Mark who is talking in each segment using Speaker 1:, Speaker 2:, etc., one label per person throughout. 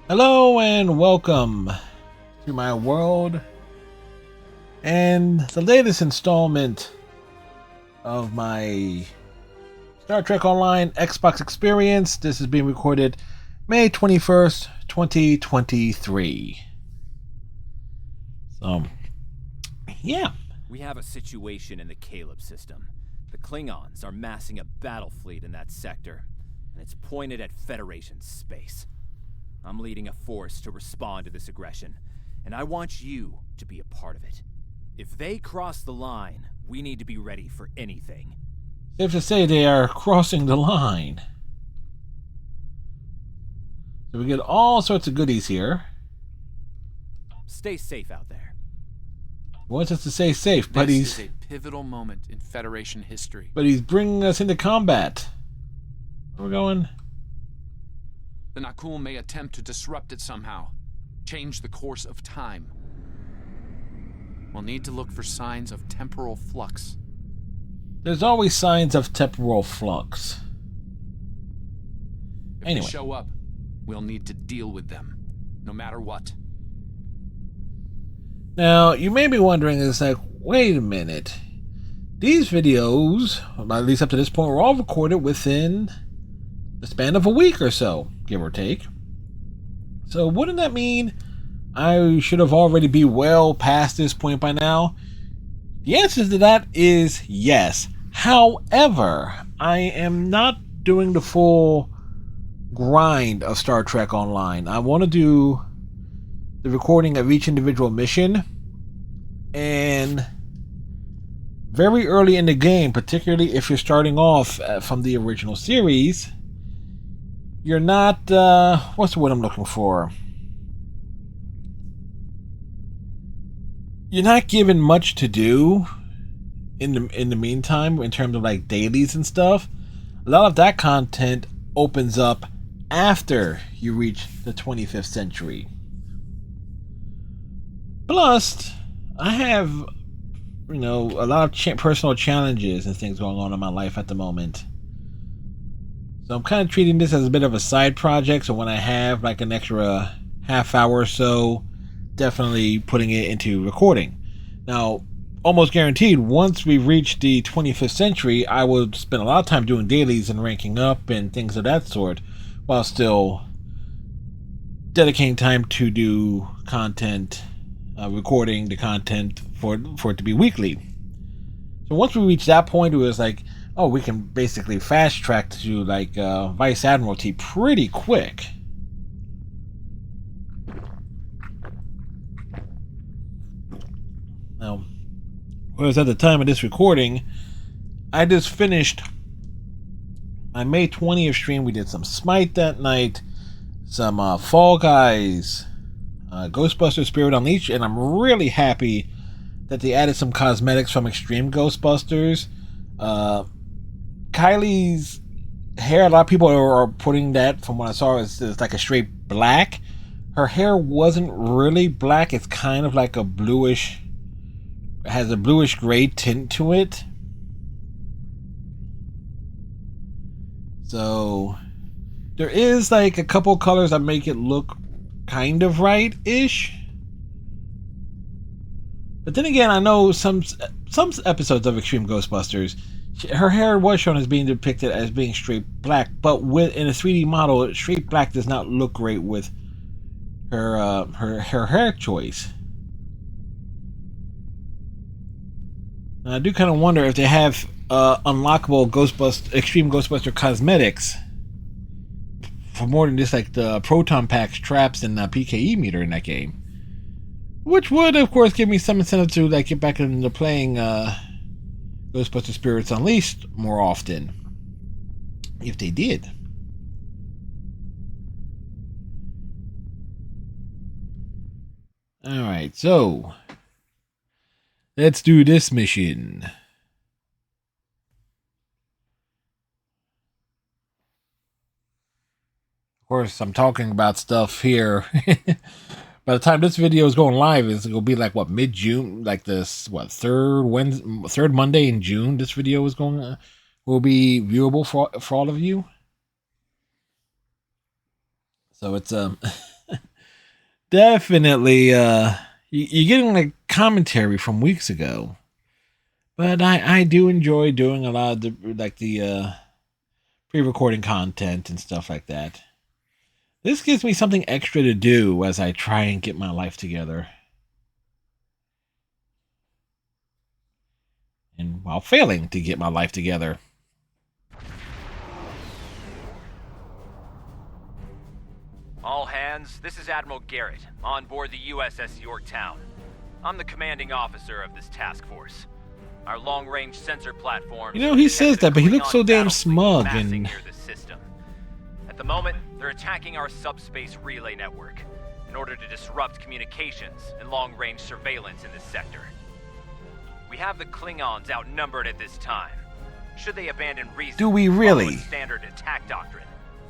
Speaker 1: Hello and welcome to my world and the latest installment of my Star Trek Online Xbox experience. This is being recorded May 21st, 2023. So, yeah.
Speaker 2: We have a situation in the Caleb system. The Klingons are massing a battle fleet in that sector, and it's pointed at Federation space. I'm leading a force to respond to this aggression, and I want you to be a part of it. If they cross the line, we need to be ready for anything.
Speaker 1: Safe to say they are crossing the line. So we get all sorts of goodies here.
Speaker 2: Stay safe out there.
Speaker 1: He wants us to stay safe, but
Speaker 3: This is a pivotal moment in Federation history.
Speaker 1: But he's bringing us into combat. Where are we going?
Speaker 3: The Nakul may attempt to disrupt it somehow, change the course of time. We'll need to look for signs of temporal flux.
Speaker 1: There's always signs of temporal flux.
Speaker 3: If
Speaker 1: Anyway.
Speaker 3: they show up, we'll need to deal with them, no matter what.
Speaker 1: Now, you may be wondering, it's like, wait a minute. These videos, at least up to this point, were all recorded within the span of a week or so, give or take. So wouldn't that mean I should have already be well past this point by now? The answer to that is yes. However, I am not doing the full grind of Star Trek Online. I want to do the recording of each individual mission, and very early in the game, particularly if you're starting off from the original series, you're not what's the word I'm looking for? You're not given much to do in the meantime in terms of like dailies and stuff. A lot of that content opens up after you reach the 25th century. Plus, I have, a lot of personal challenges and things going on in my life at the moment. So I'm kind of treating this as a bit of a side project. So when I have like an extra half hour or so, definitely putting it into recording. Now, almost guaranteed, once we reach the 25th century, I will spend a lot of time doing dailies and ranking up and things of that sort, while still dedicating time to do content, recording the content for it to be weekly. So once we reach that point, it was like, oh, we can basically fast track to like Vice Admiralty pretty quick. Now, whereas at the time of this recording, I just finished my May 20th stream. We did some Smite that night, some Fall Guys, Ghostbusters Spirit Unleashed, and I'm really happy that they added some cosmetics from Extreme Ghostbusters. Kylie's hair, a lot of people are putting that, from what I saw, is like a straight black. Her hair wasn't really black. It's kind of like a bluish, has a bluish gray tint to it. So there is like a couple colors that make it look kind of right-ish. But then again, I know some episodes of Extreme Ghostbusters, her hair was shown as being depicted as being straight black, but in a 3D model, straight black does not look great with her hair choice. And I do kind of wonder if they have unlockable Extreme Ghostbuster cosmetics for more than just like the proton packs, traps, and the PKE meter in that game. Which would, of course, give me some incentive to like get back into playing Ghostbuster Spirits Unleashed more often, if they did. Alright, so let's do this mission. Of course, I'm talking about stuff here. By the time this video is going live, it's gonna be like what, mid-June, like this third Monday in June. This video is going will be viewable for all of you. So it's definitely, you're getting like commentary from weeks ago. But I do enjoy doing a lot of the pre-recording content and stuff like that. This gives me something extra to do as I try and get my life together. And while failing to get my life together.
Speaker 2: All hands, this is Admiral Garrett, on board the USS Yorktown. I'm the commanding officer of this task force. Our long-range sensor platform...
Speaker 1: You know, he says that, but he looks so damn smug and...
Speaker 2: At the moment, they're attacking our subspace relay network in order to disrupt communications and long-range surveillance in this sector. We have the Klingons outnumbered at this time. Should they abandon reason...
Speaker 1: Do we really?
Speaker 2: Follow a standard attack doctrine.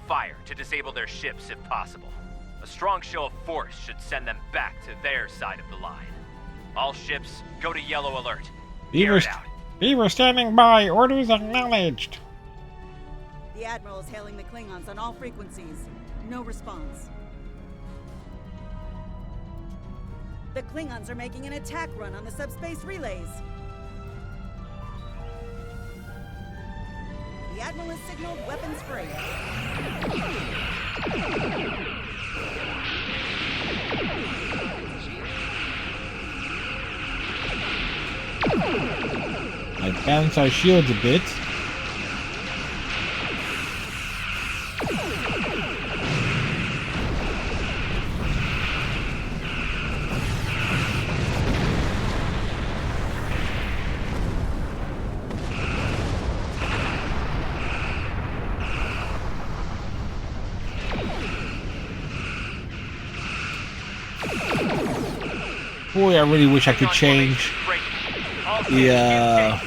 Speaker 2: Fire to disable their ships if possible. A strong show of force should send them back to their side of the line. All ships, go to yellow alert.
Speaker 1: Beaver standing by. Orders acknowledged.
Speaker 4: The Admiral is hailing the Klingons on all frequencies. No response. The Klingons are making an attack run on the subspace relays. The Admiral has signaled weapons free.
Speaker 1: I balance our shields a bit. Boy, I really wish I could change the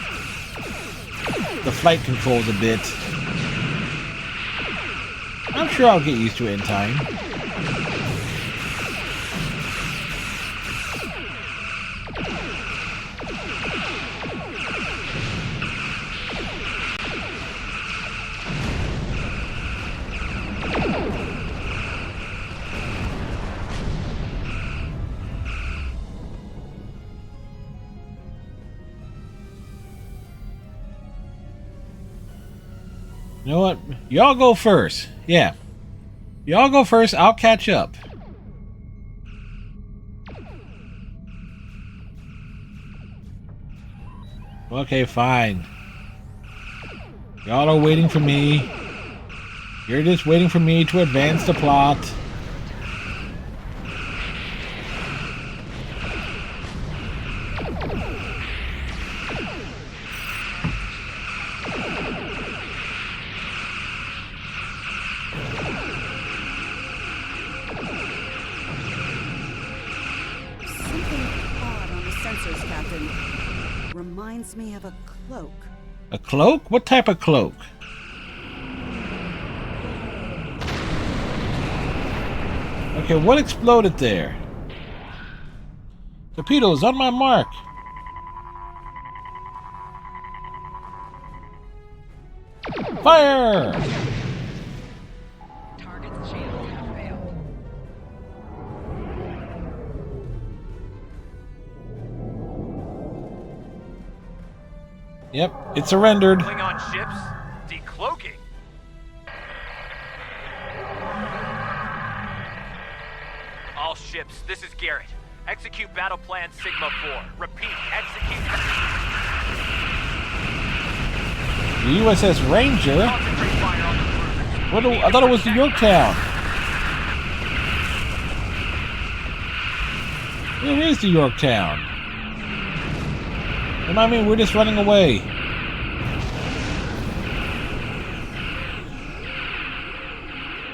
Speaker 1: flight controls a bit. I'm sure I'll get used to it in time. You know what? Y'all go first. Yeah. Y'all go first. I'll catch up. Okay, fine. Y'all are waiting for me. You're just waiting for me to advance the plot.
Speaker 4: Reminds me of a cloak.
Speaker 1: A cloak? What type of cloak? Okay, what exploded there? Torpedoes on my mark. Fire!
Speaker 5: Target's shields have failed.
Speaker 1: Yep, it surrendered.
Speaker 2: Klingon ships decloaking. All ships, this is Garrett. Execute battle plan Sigma 4. Repeat, execute.
Speaker 1: The USS Ranger?
Speaker 2: Concentrate fire on the cruisers.
Speaker 1: What I thought it was the Yorktown. Where is the Yorktown? I mean, we're just running away.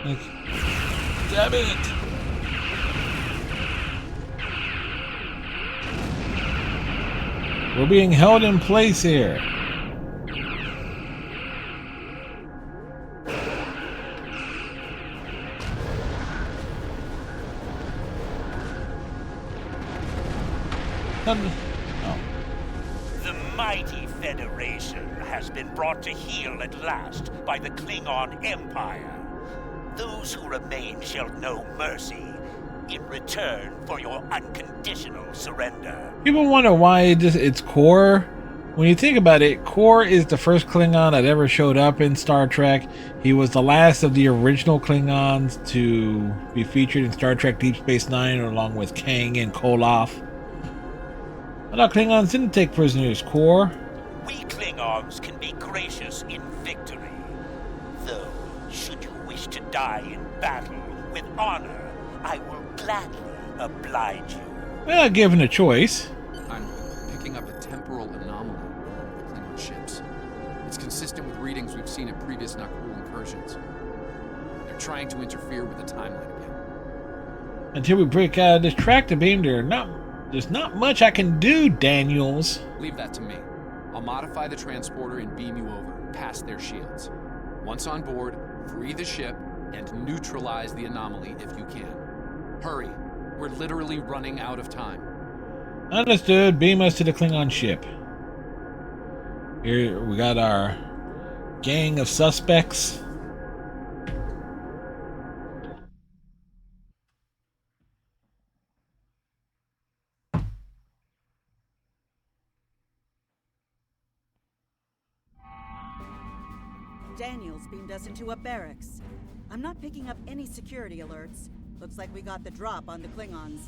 Speaker 1: Like, damn it! We're being held in place here.
Speaker 6: The mighty Federation has been brought to heel at last by the Klingon Empire. Those who remain shall know mercy, in return for your unconditional surrender.
Speaker 1: People wonder why it's Core. When you think about it, Core is the first Klingon that ever showed up in Star Trek. He was the last of the original Klingons to be featured in Star Trek Deep Space Nine, along with Kang and Koloth. I thought Klingons didn't take prisoners, Core.
Speaker 6: We Klingons can be gracious in victory. Though, should you wish to die in battle with honor, I will gladly oblige you.
Speaker 1: Well, given a choice.
Speaker 3: I'm picking up a temporal anomaly on the Klingon ships. It's consistent with readings we've seen in previous Nakul incursions. They're trying to interfere with the timeline again.
Speaker 1: Until we break out of this tractor beam, there's not much I can do, Daniels.
Speaker 3: Leave that to me. I'll modify the transporter and beam you over, past their shields. Once on board, free the ship and neutralize the anomaly if you can. Hurry. We're literally running out of time.
Speaker 1: Understood. Beam us to the Klingon ship. Here we got our gang of suspects.
Speaker 4: Daniels beamed us into a barracks. I'm not picking up any security alerts. Looks like we got the drop on the Klingons.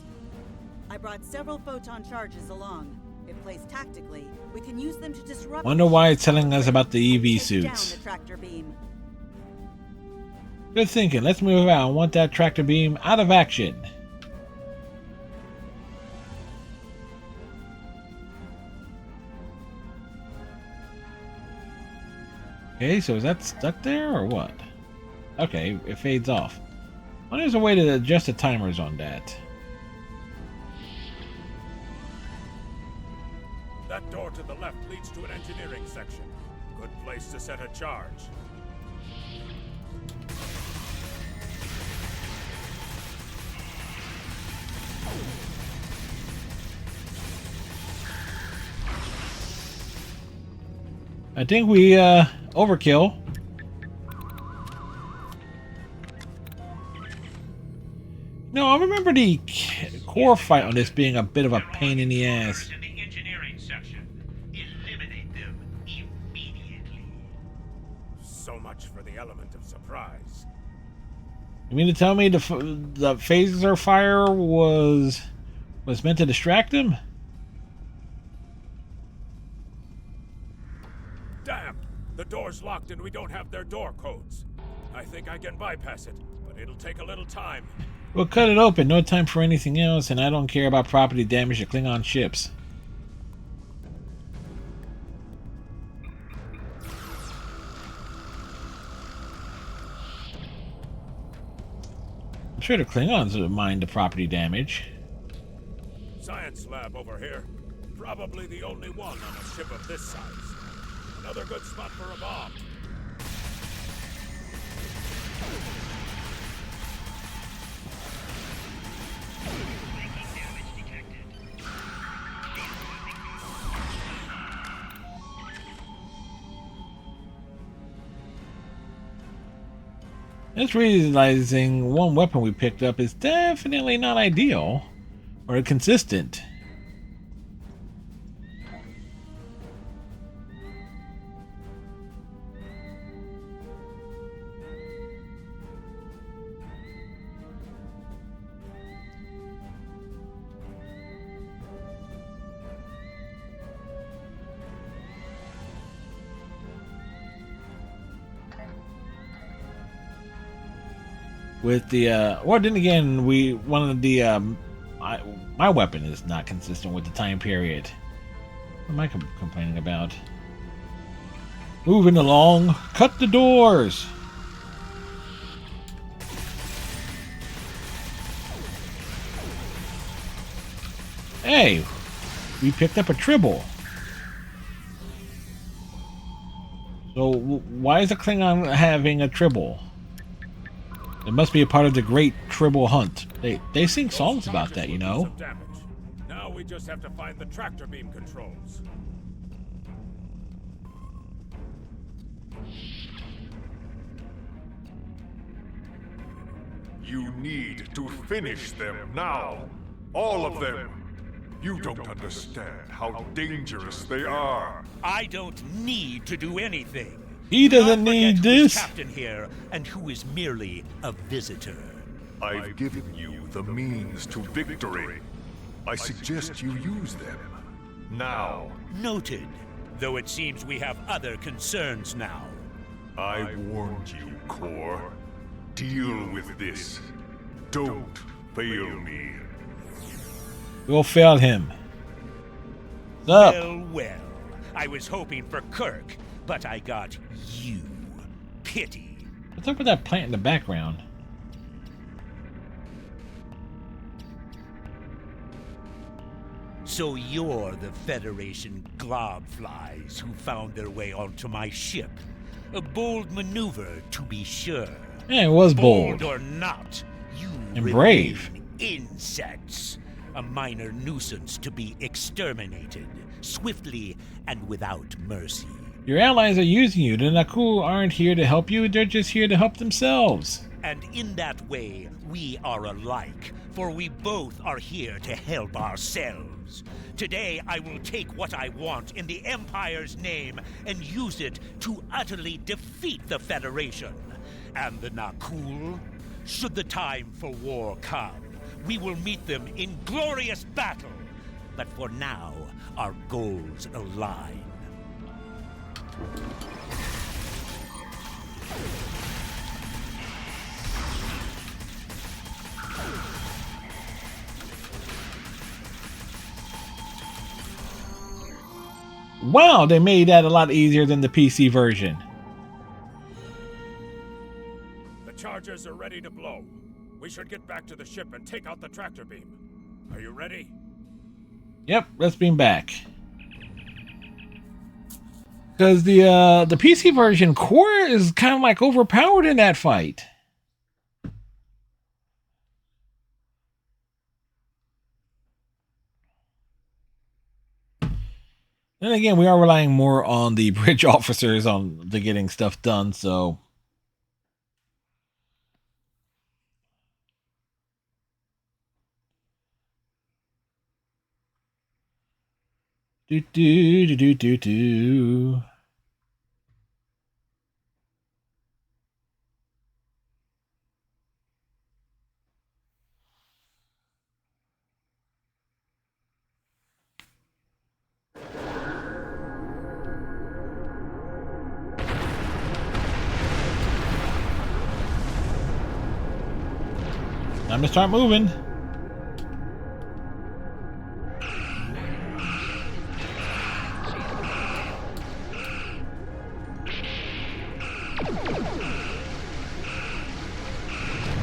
Speaker 4: I brought several photon charges along. If placed tactically, we can use them to disrupt.
Speaker 1: Wonder why it's telling us about the EV
Speaker 4: Take
Speaker 1: suits.
Speaker 4: down the tractor beam.
Speaker 1: Good thinking. Let's move out. I want that tractor beam out of action. Okay, so is that stuck there or what? Okay, it fades off. Well, there's a way to adjust the timers on that.
Speaker 7: That door to the left leads to an engineering section. Good place to set a charge.
Speaker 1: I think we overkill. No, I remember the core fight on this being a bit of a pain in the ass.
Speaker 6: In the engineering section, eliminate them immediately.
Speaker 7: So much for the element of surprise.
Speaker 1: You mean to tell me the phaser fire was meant to distract him?
Speaker 7: Damn! The door's locked and we don't have their door codes. I think I can bypass it, but it'll take a little time.
Speaker 1: We'll cut it open. No time for anything else, and I don't care about property damage to Klingon ships. I'm sure the Klingons would mind the property damage.
Speaker 7: Science lab over here. Probably the only one on a ship of this size. Another good spot for a bomb.
Speaker 1: Just realizing one weapon we picked up is definitely not ideal or consistent. With the or then again, one of the my weapon is not consistent with the time period. What am I complaining about? Moving along, cut the doors. Hey, we picked up a tribble. So why is a Klingon having a tribble? It must be a part of the Great Tribble Hunt. They sing songs about that, you know.
Speaker 7: Now we just have to find the tractor beam controls.
Speaker 8: You need to finish them now. All of them. You don't understand how dangerous they are.
Speaker 6: I don't need to do anything.
Speaker 1: He doesn't
Speaker 6: Not
Speaker 1: need
Speaker 6: forget who is
Speaker 1: this.
Speaker 6: captain here and who is merely a visitor.
Speaker 8: I've given you the means to victory. I suggest you use them. Now.
Speaker 6: Noted. Though it seems we have other concerns now.
Speaker 8: I warned you, Core. Deal with this. Don't fail me.
Speaker 1: We'll fail him. What's up?
Speaker 6: Well, well. I was hoping for Kirk, but I got you. Pity.
Speaker 1: What's up with that plant in the background?
Speaker 6: So you're the Federation globflies who found their way onto my ship. A bold maneuver, to be sure.
Speaker 1: Yeah, it was bold.
Speaker 6: Bold or not, you
Speaker 1: And
Speaker 6: remain
Speaker 1: brave.
Speaker 6: insects. A minor nuisance to be exterminated, swiftly and without mercy.
Speaker 1: Your allies are using you. The Naku aren't here to help you, they're just here to help themselves.
Speaker 6: And in that way, we are alike, for we both are here to help ourselves. Today, I will take what I want in the Empire's name and use it to utterly defeat the Federation. And the Nakul, should the time for war come, we will meet them in glorious battle. But for now, our goals align.
Speaker 1: Wow, they made that a lot easier than the PC version.
Speaker 7: The charges are ready to blow. We should get back to the ship and take out the tractor beam. Are you ready?
Speaker 1: Yep, let's beam back. Because the PC version core is kind of like overpowered in that fight. Then again, we are relying more on the bridge officers on the getting stuff done, so. Do do do do do do. Time to start moving.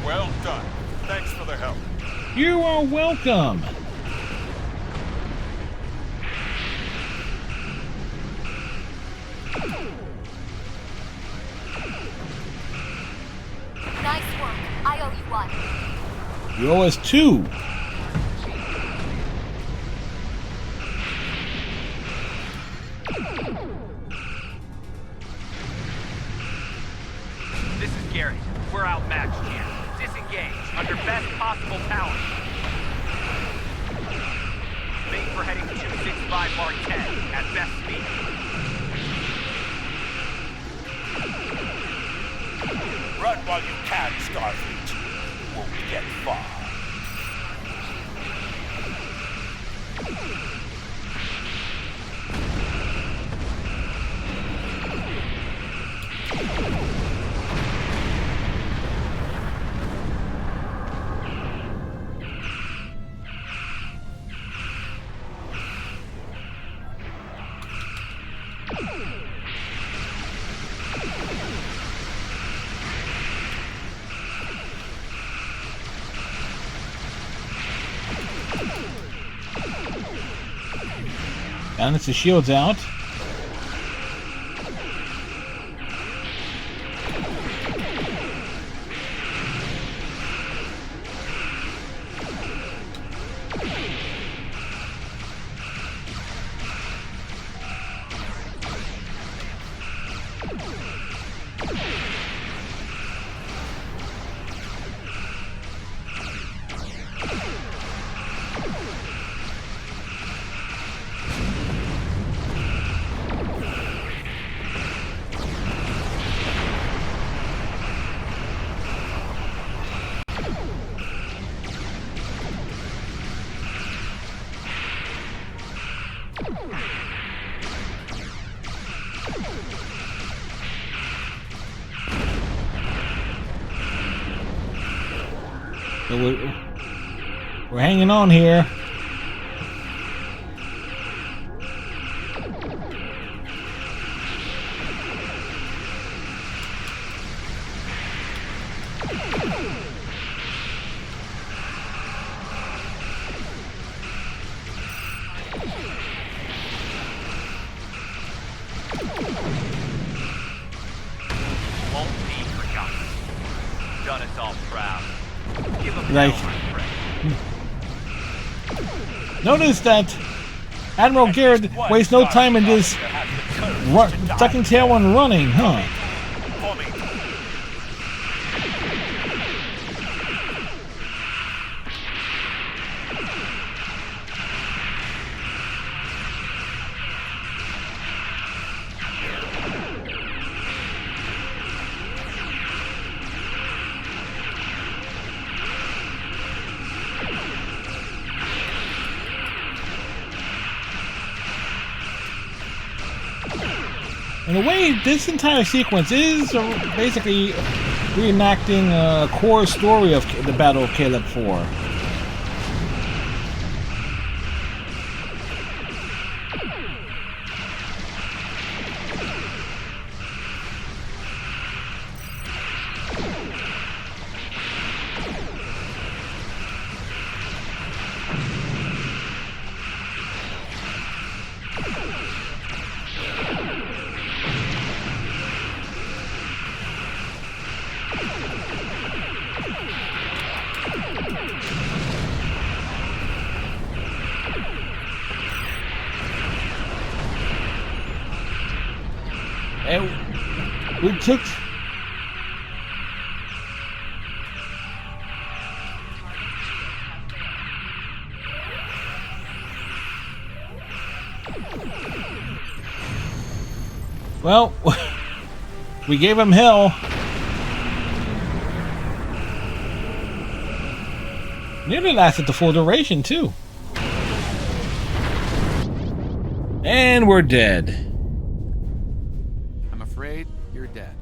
Speaker 8: Well done. Thanks for the help.
Speaker 1: You are welcome.
Speaker 9: Nice work. I owe you one.
Speaker 1: You owe us 2.
Speaker 10: This is Gary. We're outmatched here. Disengage under best possible power. Make for heading 265 Mark 10 at best speed.
Speaker 6: Run while you can, Starfleet. You won't get far.
Speaker 1: Balance the shields out. So we're hanging on here.
Speaker 10: Won't be forgotten. Done us all proud. Give them
Speaker 1: Like,
Speaker 10: hell, my friend.
Speaker 1: notice that Admiral Garrett wastes no time in just tucking tail and running, huh?
Speaker 10: For me.
Speaker 1: In a way, this entire sequence is basically reenacting a core story of the Battle of Caleb 4. And we took... Well, we gave him hell. Nearly lasted the full duration, too. And we're dead.
Speaker 3: I'm afraid you're dead.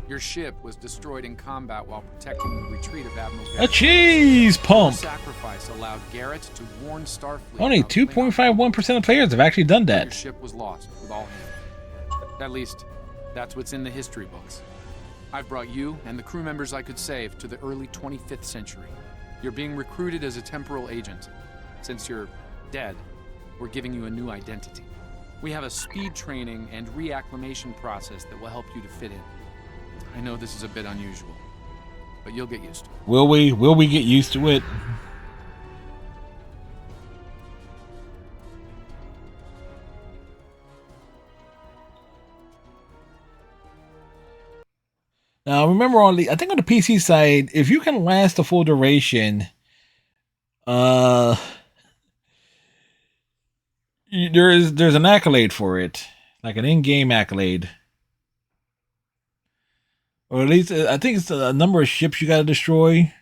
Speaker 3: Your ship was destroyed in combat while protecting the retreat of Admiral
Speaker 1: A
Speaker 3: Garrett.
Speaker 1: cheese
Speaker 3: Your
Speaker 1: pump.
Speaker 3: sacrifice allowed Garrett to warn Starfleet.
Speaker 1: Only
Speaker 3: about the Klingon
Speaker 1: 2.51% of players have actually done
Speaker 3: Your
Speaker 1: that.
Speaker 3: ship was lost with all hands. At least, that's what's in the history books. I've brought you and the crew members I could save to the early 25th century. You're being recruited as a temporal agent. Since you're dead, we're giving you a new identity. We have a speed training and reacclimation process that will help you to fit in. I know this is a bit unusual, but you'll get used to it.
Speaker 1: Will we? Will we get used to it? Now remember, I think on the PC side, if you can last the full duration, there's an accolade for it, like an in-game accolade, or at least I think it's a number of ships you got to destroy.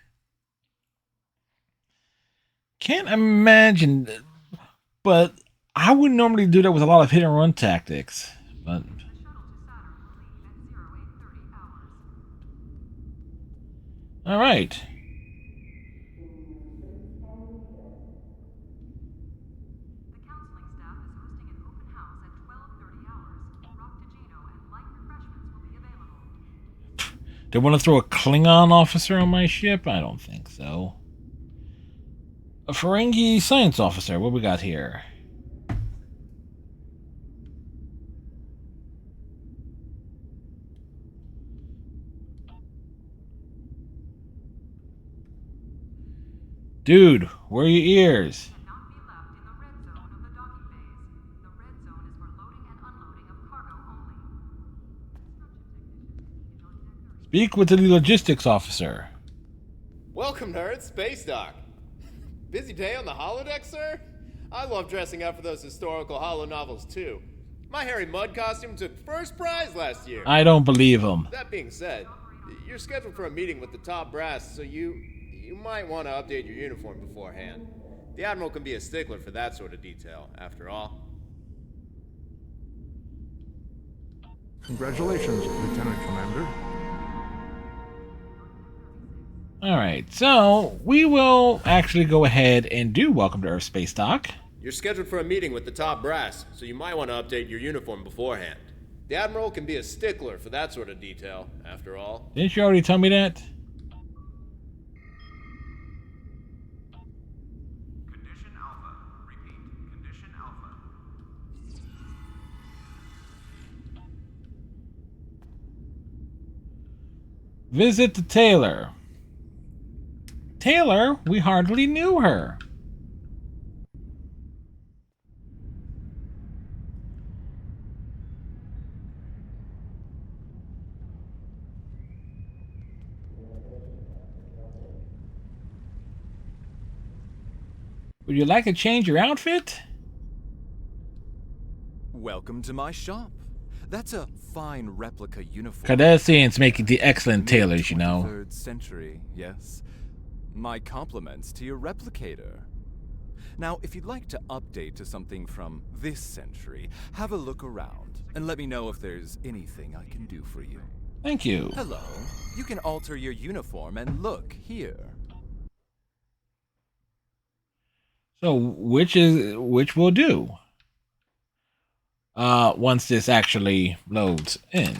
Speaker 1: Can't imagine, but I would normally do that with a lot of hit and run tactics, but. All right. They want to throw a Klingon officer on my ship? I don't think so. A Ferengi science officer. What we got here? Dude, where are your ears? Speak with the logistics officer.
Speaker 11: Welcome to Earth Space Dock. Busy day on the holodeck, sir? I love dressing up for those historical holo novels, too. My Harry Mudd costume took first prize last year.
Speaker 1: I don't believe him.
Speaker 11: That being said, you're scheduled for a meeting with the top brass, so you might want to update your uniform beforehand. The Admiral can be a stickler for that sort of detail, after all.
Speaker 8: Congratulations, Lieutenant Commander.
Speaker 1: Alright, so we will actually go ahead and do Welcome to Earth Space Dock.
Speaker 11: You're scheduled for a meeting with the top brass, so you might want to update your uniform beforehand. The Admiral can be a stickler for that sort of detail, after all.
Speaker 1: Didn't you already tell me that?
Speaker 7: Condition Alpha. Repeat. Condition Alpha.
Speaker 1: Visit the tailor. Tailor? We hardly knew her. Would you like to change your outfit?
Speaker 2: Welcome to my shop. That's a fine replica uniform.
Speaker 1: Cardassians making the excellent tailors, you know.
Speaker 2: 23rd century, yes. My compliments to your replicator. Now, if you'd like to update to something from this century, have a look around and let me know if there's anything I can do for you.
Speaker 1: Thank you.
Speaker 2: Hello. You can alter your uniform and look here.
Speaker 1: So which will do? Once this actually loads in.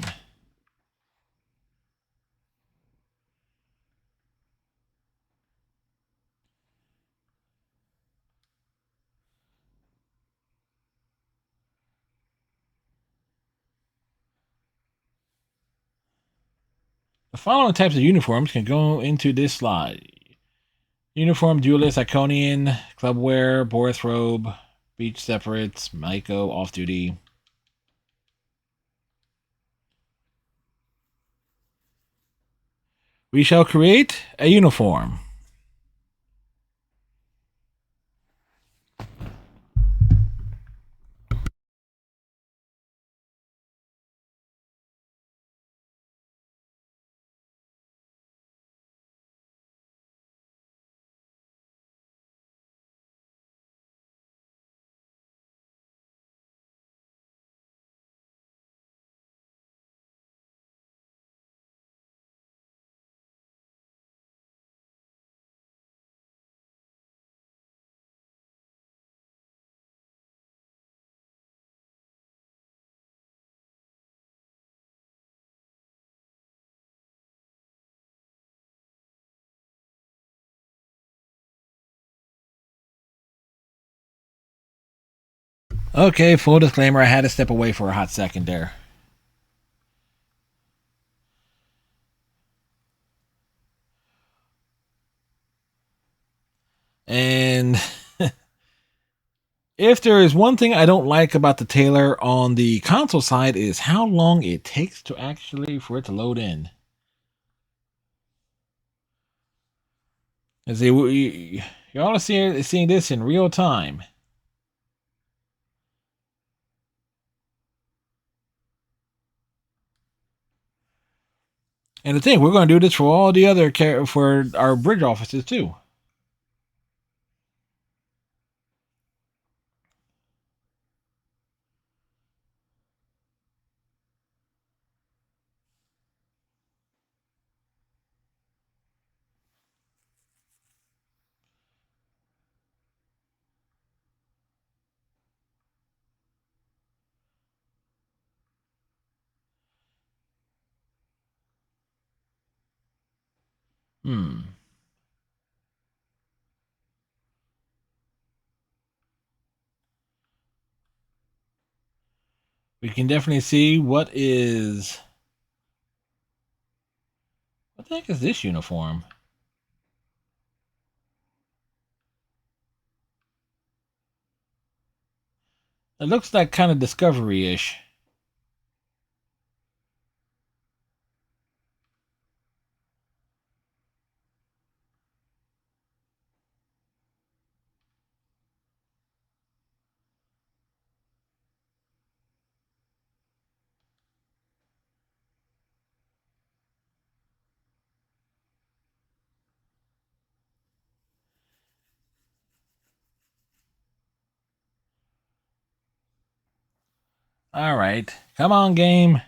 Speaker 1: The following types of uniforms can go into this slide. Uniform, duelist, Iconian, clubwear, Boris robe, beach separates, Maiko, off-duty. We shall create a uniform. Okay, full disclaimer, I had to step away for a hot second there. And if there is one thing I don't like about the tailor on the console side is how long it takes to actually for it to load in. As y'all are seeing this in real time. And the thing, we're going to do this for all the other for our bridge offices too. We can definitely see what the heck is this uniform? It looks like kind of Discovery-ish. All right. Come on, game.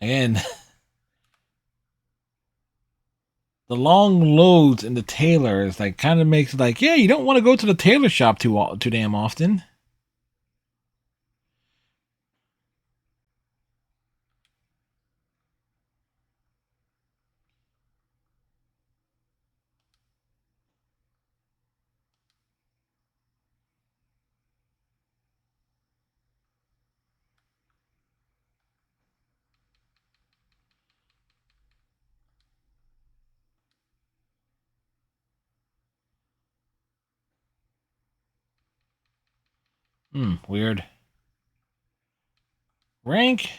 Speaker 1: Again, the long loads in the tailor is like kind of makes it like, yeah, you don't want to go to the tailor shop too damn often. Weird. Rank?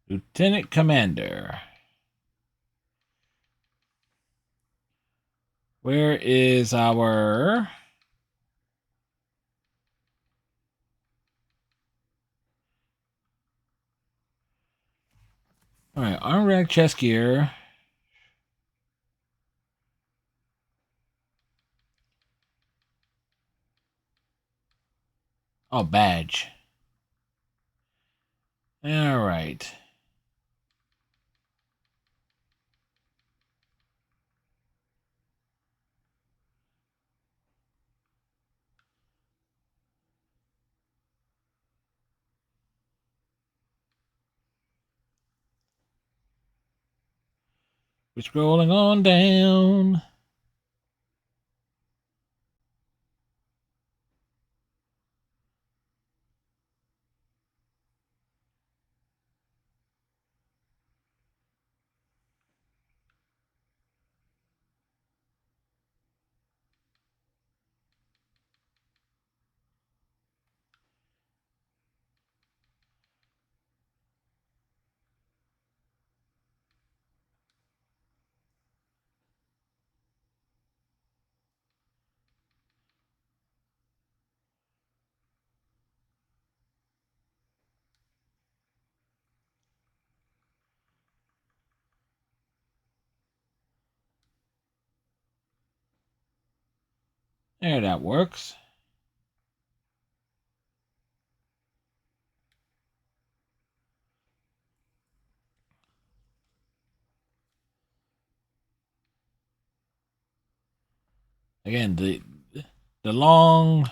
Speaker 1: Lieutenant Commander. Where is our... Alright, arm rack, chest gear. Oh, badge. Alright. We're scrolling on down. There, that works. Again, the long...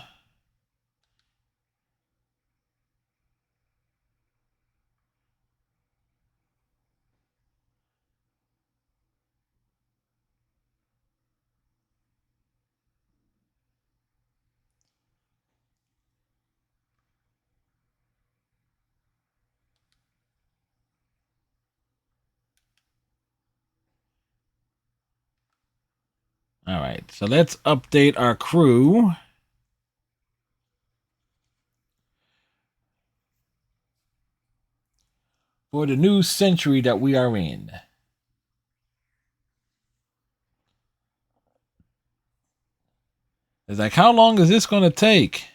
Speaker 1: Alright, so let's update our crew. For the new century that we are in. It's like, how long is this going to take?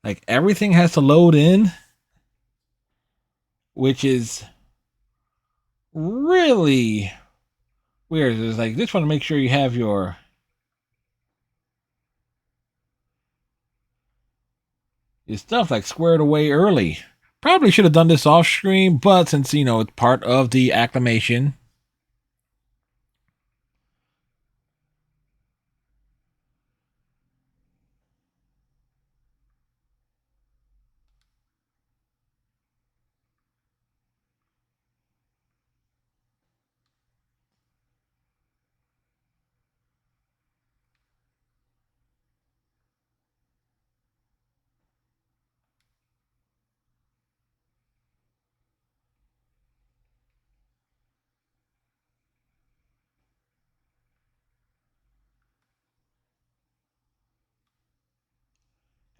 Speaker 1: Like, everything has to load in, which is really weird. It's like, just want to make sure you have your stuff like squared away early. Probably should have done this off screen, but since, you know, it's part of the acclimation.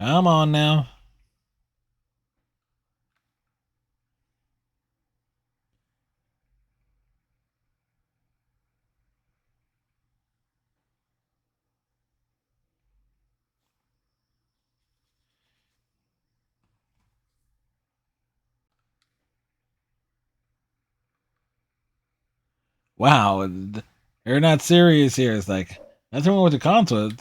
Speaker 1: Come on now. Wow, they're not serious here. It's like, nothing wrong with the console.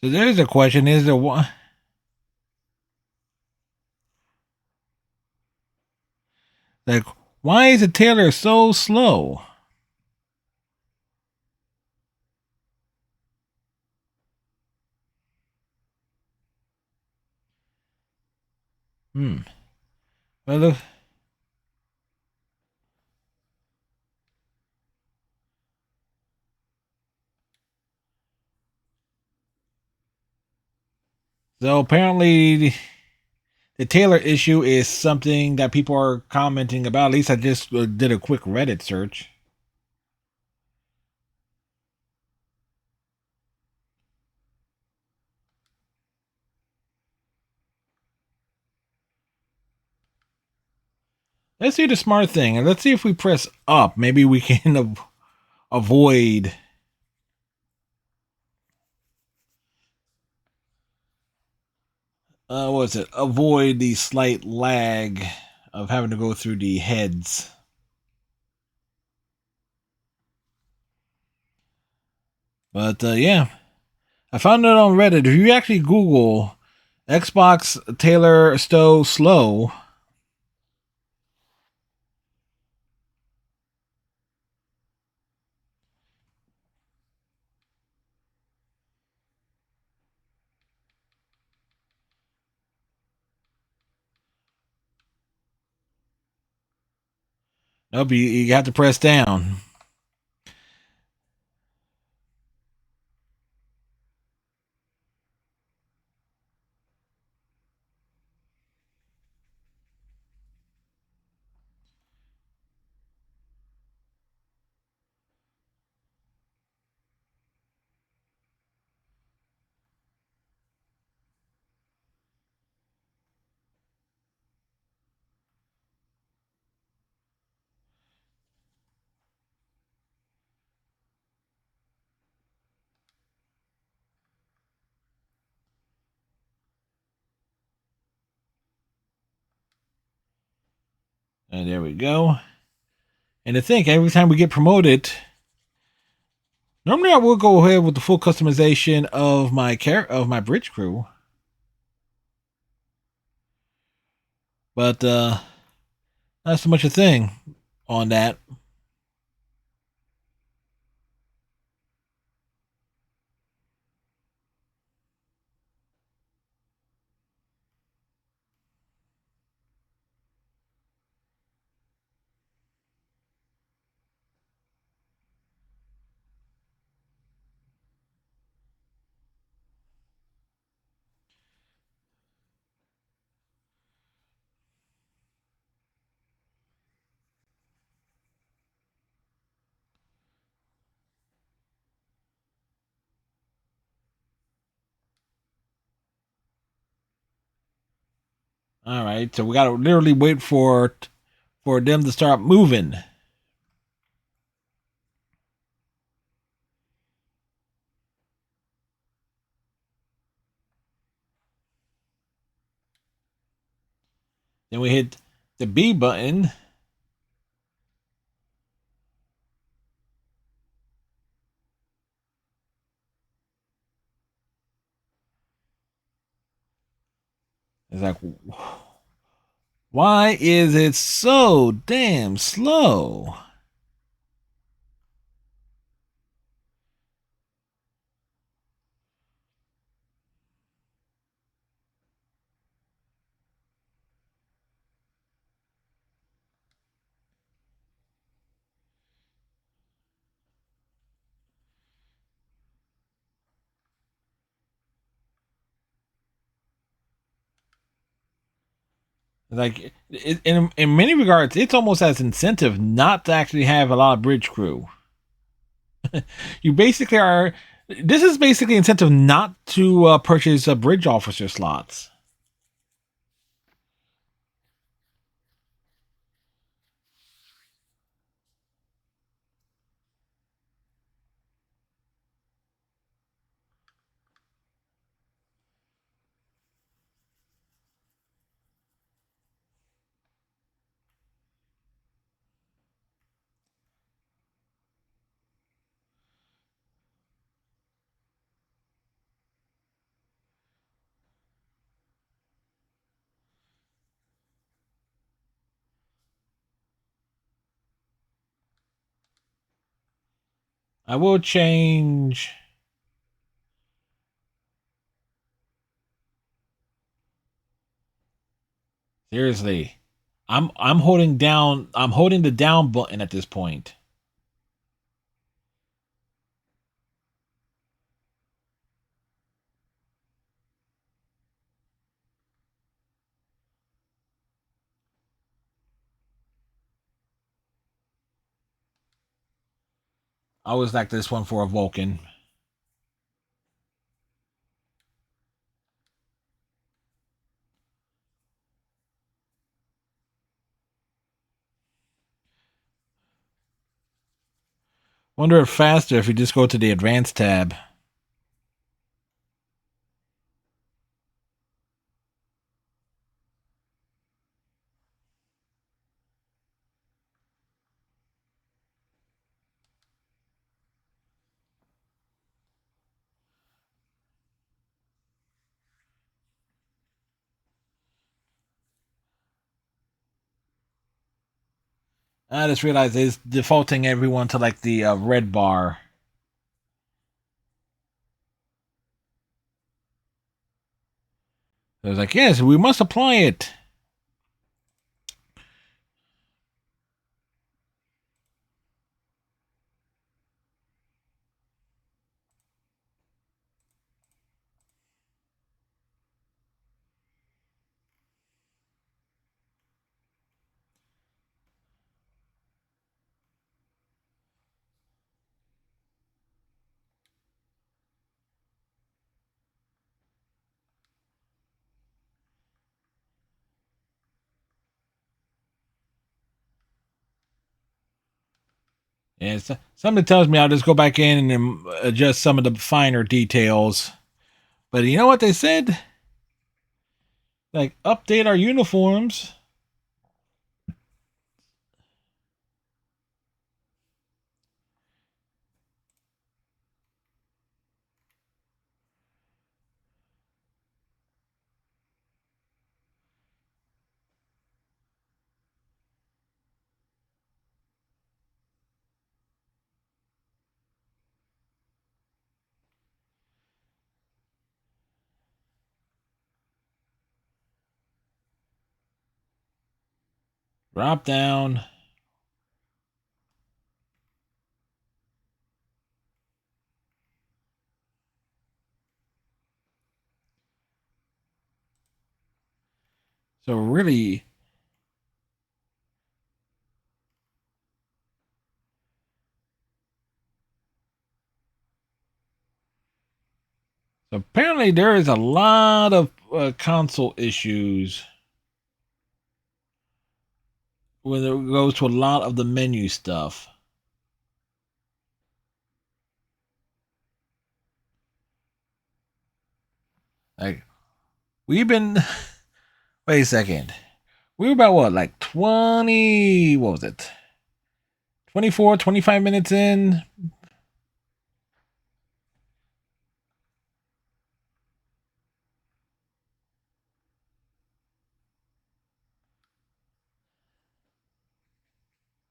Speaker 1: So there's a question: is there one? Like, why is the tailor so slow? Hmm. Well, look. So apparently, the tailor issue is something that people are commenting about. At least I just did a quick Reddit search. Let's do the smart thing, and let's see if we press up. Maybe we can avoid. What was it? Avoid the slight lag of having to go through the heads. But yeah, I found it on Reddit. If you actually Google Xbox Taylor Stowe slow, nope, you have to press down. And there we go. And to think, every time we get promoted, normally I will go ahead with the full customization of my bridge crew. But not so much a thing on that. All right, so we gotta literally wait for them to start moving. Then we hit the B button. It's like, why is it so damn slow? Like, in many regards, it's almost as incentive not to actually have a lot of bridge crew. You basically are. This is basically incentive not to purchase bridge officer slots. I will change. Seriously, I'm holding down. I'm holding the down button at this point. I always like this one for a Vulcan. Wonder if faster if you just go to the advanced tab. I just realized it's defaulting everyone to like the red bar. It was like, yes, we must apply it. And something tells me I'll just go back in and adjust some of the finer details. But you know what they said? Like, update our uniforms. Drop down. So really, apparently there is a lot of console issues when it goes to a lot of the menu stuff. Like, we've been. Wait a second. We were about what, like 20. What was it? 24, 25 minutes in.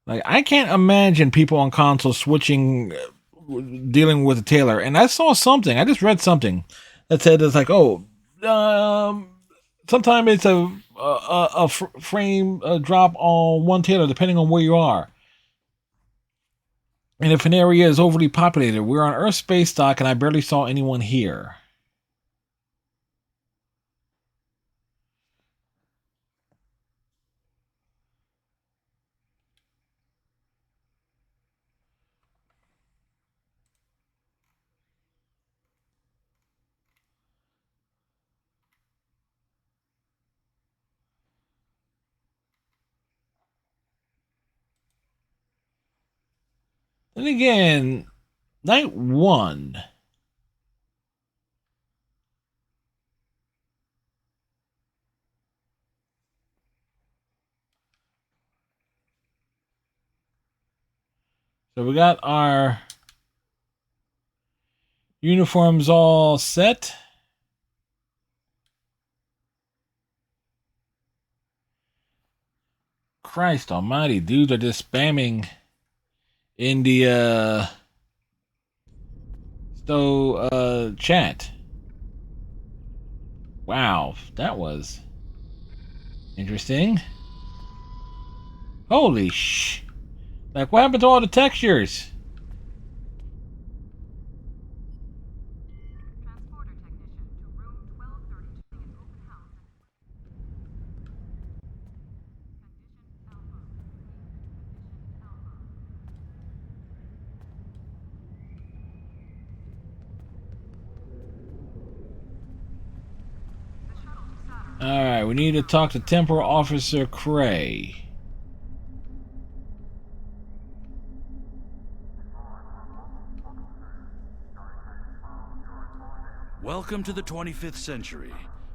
Speaker 1: Like, I can't imagine people on console switching, dealing with a tailor. And I saw something. I just read something that said it's like, oh, um, sometimes it's a frame drop on one tailor depending on where you are. And if an area is overly populated, we're on Earth space dock, and I barely saw anyone here. Then again, night 1. So we got our uniforms all set. Christ almighty, dudes are just spamming in the chat. Wow, that was interesting. Holy sh! Like, what happened to all the textures? Alright, we need to talk to Temporal Officer Cray.
Speaker 12: Welcome to the 25th century.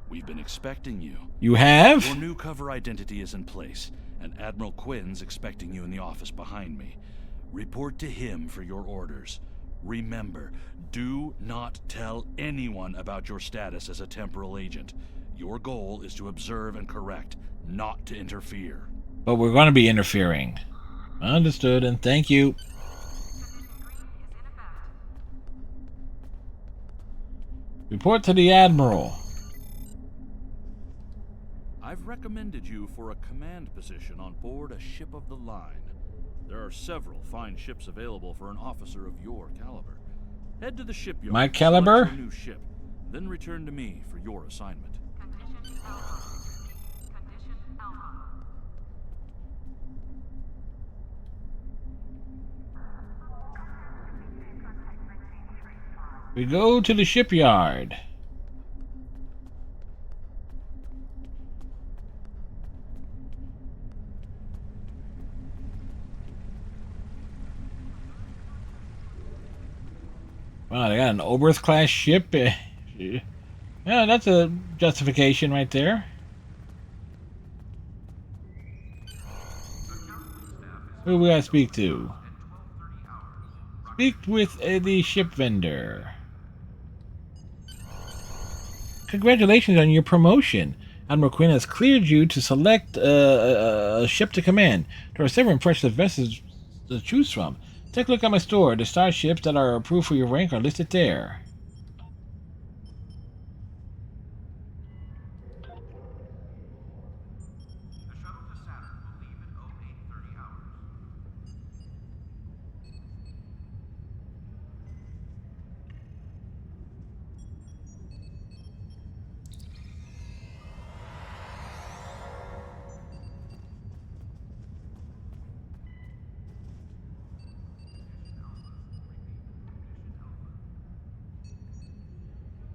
Speaker 12: We've been expecting you.
Speaker 1: You have?
Speaker 12: Your new cover identity is in place, and Admiral Quinn's expecting you in the office behind me. Report to him for your orders. Remember, do not tell anyone about your status as a temporal agent. Your goal is to observe and correct, not to interfere.
Speaker 1: But we're going to be interfering. Understood, and thank you. Report to the Admiral.
Speaker 12: I've recommended you for a command position on board a ship of the line. There are several fine ships available for an officer of your caliber. Head to the shipyard.
Speaker 1: My caliber?
Speaker 12: Select your new ship, then return to me for your assignment.
Speaker 1: We go to the shipyard. Wow, they got an Oberth class ship. Yeah, that's a justification right there. Who we gotta speak to? Speak with the ship vendor. Congratulations on your promotion. Admiral Quinn has cleared you to select a ship to command. There are several impressive vessels to choose from. Take a look at my store. The star ships that are approved for your rank are listed there.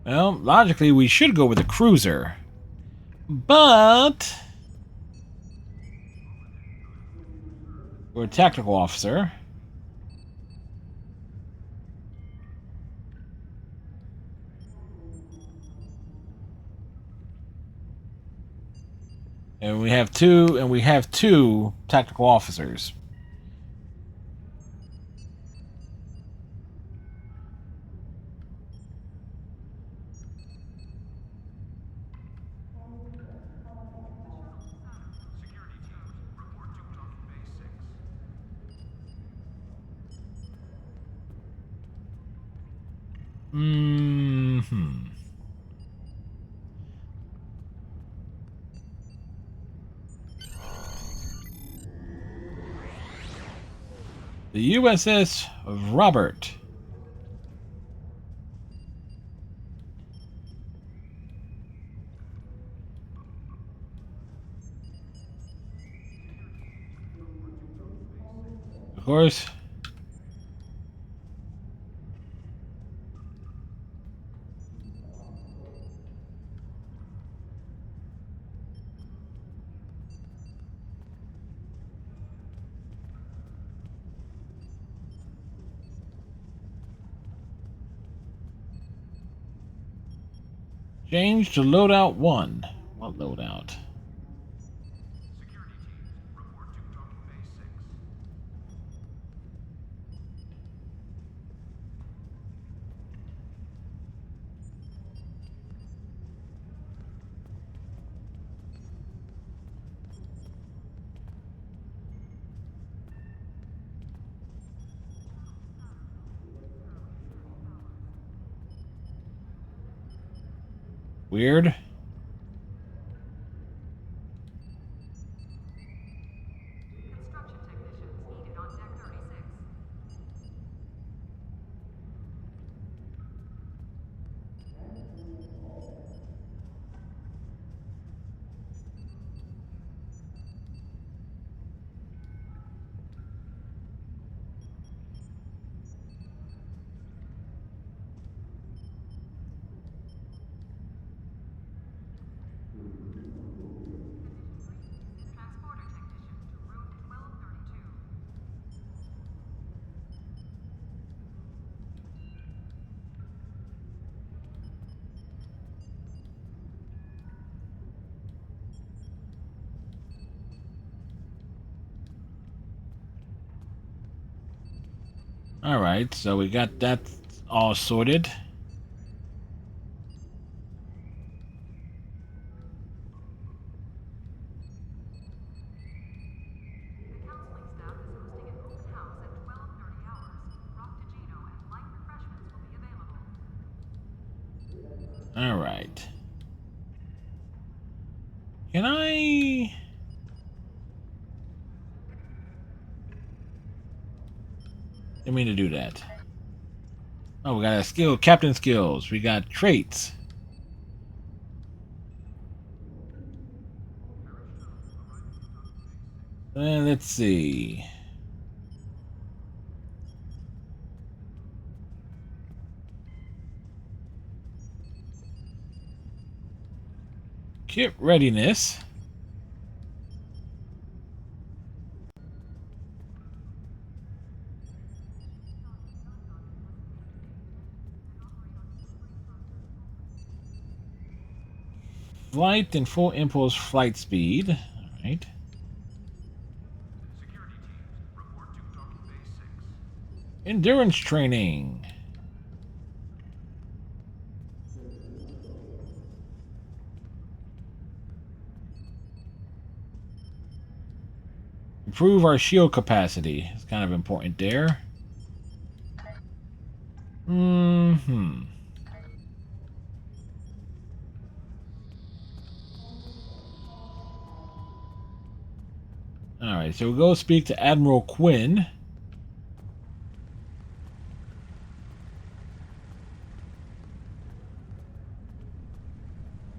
Speaker 1: Well, logically, we should go with a cruiser. But we're a tactical officer. And we have two tactical officers. The USS Robert. Of course. Change to loadout 1. What loadout? Weird. Alright, so we got that all sorted. Alright. Can I... Didn't mean to do that. Oh, we got a skill, captain skills. We got traits. Let's see. Kit readiness. Flight and full impulse flight speed. All right. Endurance training. Improve our shield capacity. It's kind of important there. Alright, so we'll go speak to Admiral Quinn.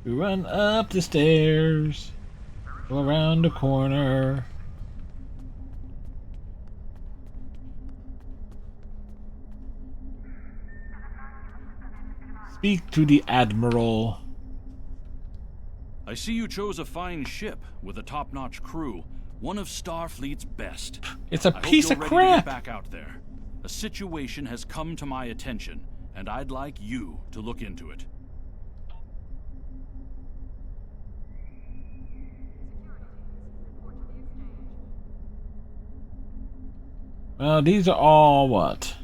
Speaker 1: We run up the stairs, go around the corner. Speak to the Admiral.
Speaker 12: I see you chose a fine ship with a top-notch crew, one of Starfleet's best.
Speaker 1: It's a piece of
Speaker 12: I hope
Speaker 1: crap.
Speaker 12: you're ready to get back out there. A situation has come to my attention, and I'd like you to look into it.
Speaker 1: Well, these are all what?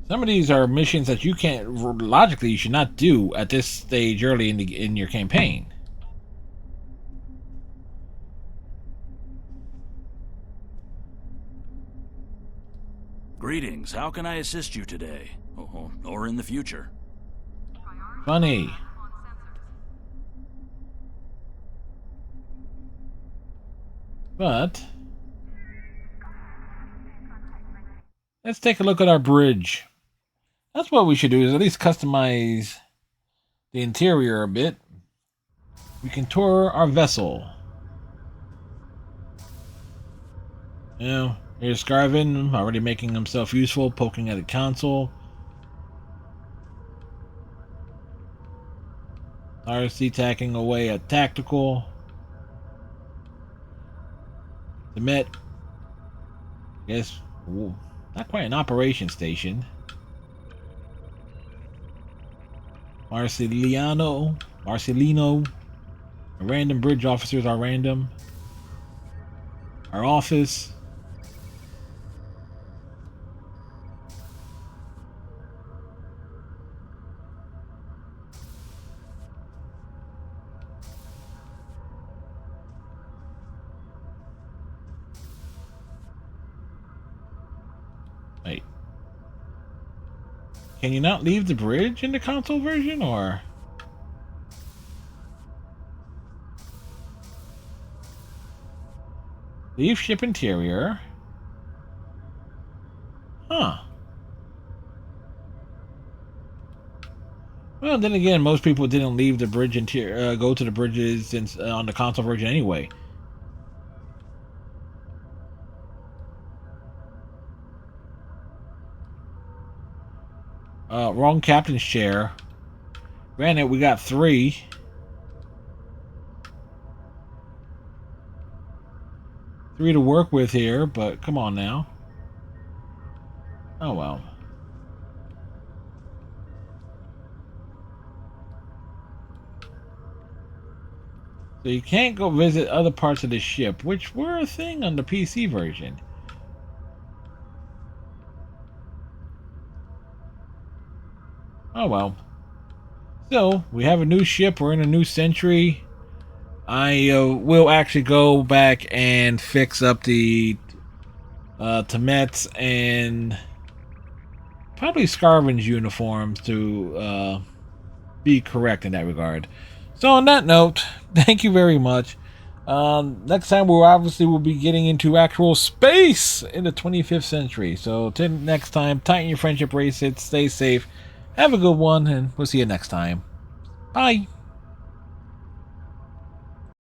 Speaker 1: Some of these are missions that you can't, logically, you should not do at this stage early in your campaign.
Speaker 12: Greetings. How can I assist you today? Or in the future?
Speaker 1: Funny. But let's take a look at our bridge. That's what we should do, is at least customize the interior a bit. We can tour our vessel. You know, here's Scarvin, already making himself useful, poking at a console. RC tacking away at tactical. The Met. Guess Not quite an operation station. Marcelino. Our random bridge officers are random. Our office. Wait. Can you not leave the bridge in the console version, or? Leave ship interior. Huh. Well, then again, most people didn't leave the bridge interior, go to the bridges on the console version anyway. Wrong captain's chair. Granted, we got 3. Three to work with here, but come on now. Oh well. So you can't go visit other parts of the ship, which were a thing on the PC version. Oh well. So, we have a new ship, we're in a new century. I will actually go back and fix up the Temets and probably Scarvin's uniforms to be correct in that regard. So on that note, thank you very much. Next time we'll be getting into actual space in the 25th century. So till next time, tighten your friendship bracelets, stay safe, have a good one, and we'll see you next time. Bye.